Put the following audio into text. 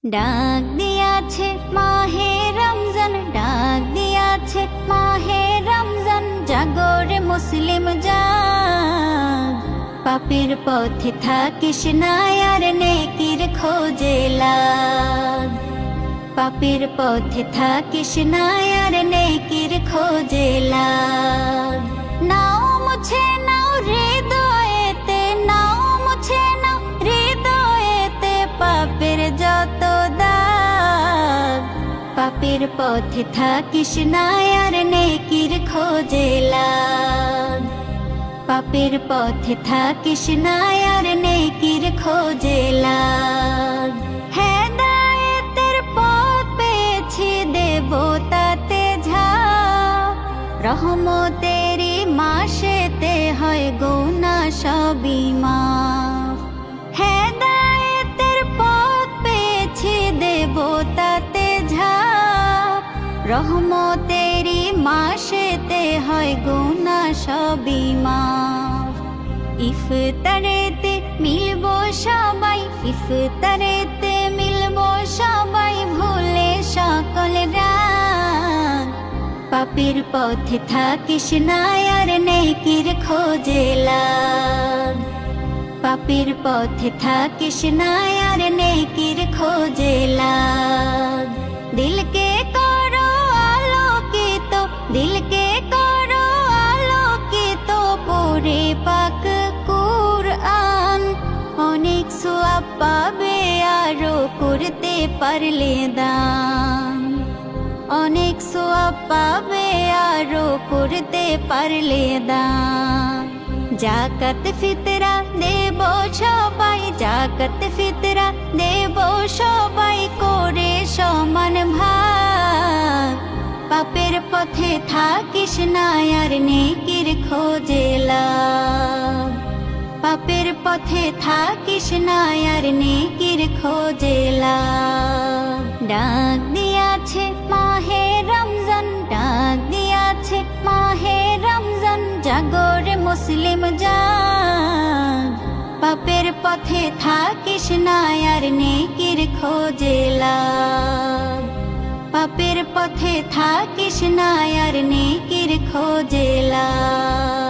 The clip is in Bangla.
ডাক দিয়াছে মাহে রমজান, ডাক দিয়াছে মাহে রমজান, জাগরে মুসলিম জাগ। পাপের পথে থাকিস না আর নেকির খোঁজে লাগ। পাপের পথে থাকিস না আর নেকির খোঁজে লাগ। নাও মুছে নাও হৃদয়েতে, নাও মুছে নাও হৃদয়েতে পাপের যত দাগ। পাপের পথে থাকিস না আর নেকির খোঁজে লাগ। পাপের পথে থাকিস না আর নেকির খোঁজে লাগ। হেদায়েতের পথ পেয়েছি দেব তাতে ঝাঁপ। রহমতেরি মাসেতে হয় গুনাহ সবই মাফ। হেদায়েতের পথ পেয়েছি দেব তাতে ঝাঁপ। রহমতেরি মাসেতে হয় গুনাহ সবই মাফ। ইফতারেতে মিলবো সবাই, ইফতারেতে মিলবো সবাই, ভুলে সকল রাগ। পাপের পথে থাকিস না আর নেকির খোঁজে লাগ। পাপের পথে থাকিস না আর নেকির খোঁজে লাগ। দিলকে করো আলোকিত, দিলকে করো আলোকিত, পড়ে পাক কুরআন। অনেক সওয়াব পাবে আরো করতে পারলে দান। অনেক সওয়াব পাবে আরো করতে পারলে দান। জাকাত ফিতরা দেব সবাই, জাকাত ফিতরা দেব সবাই, করে সমান ভাগ। পাপের পথে থাকিস না আর নেকির খোঁজে লাগ। পাপের পথে থাকিস না আর নেকির খোঁজে লাগ। ডাক দিয়াছে মাহে রমজান, ডাক দিয়াছে মাহে রমজান, জাগরে মুসলিম জাগ। পাপের পথে থাকিস না আর নেকির খোঁজে লাগ। পাপের পথে থাকিস না আর নেকির খোঁজে লাগ।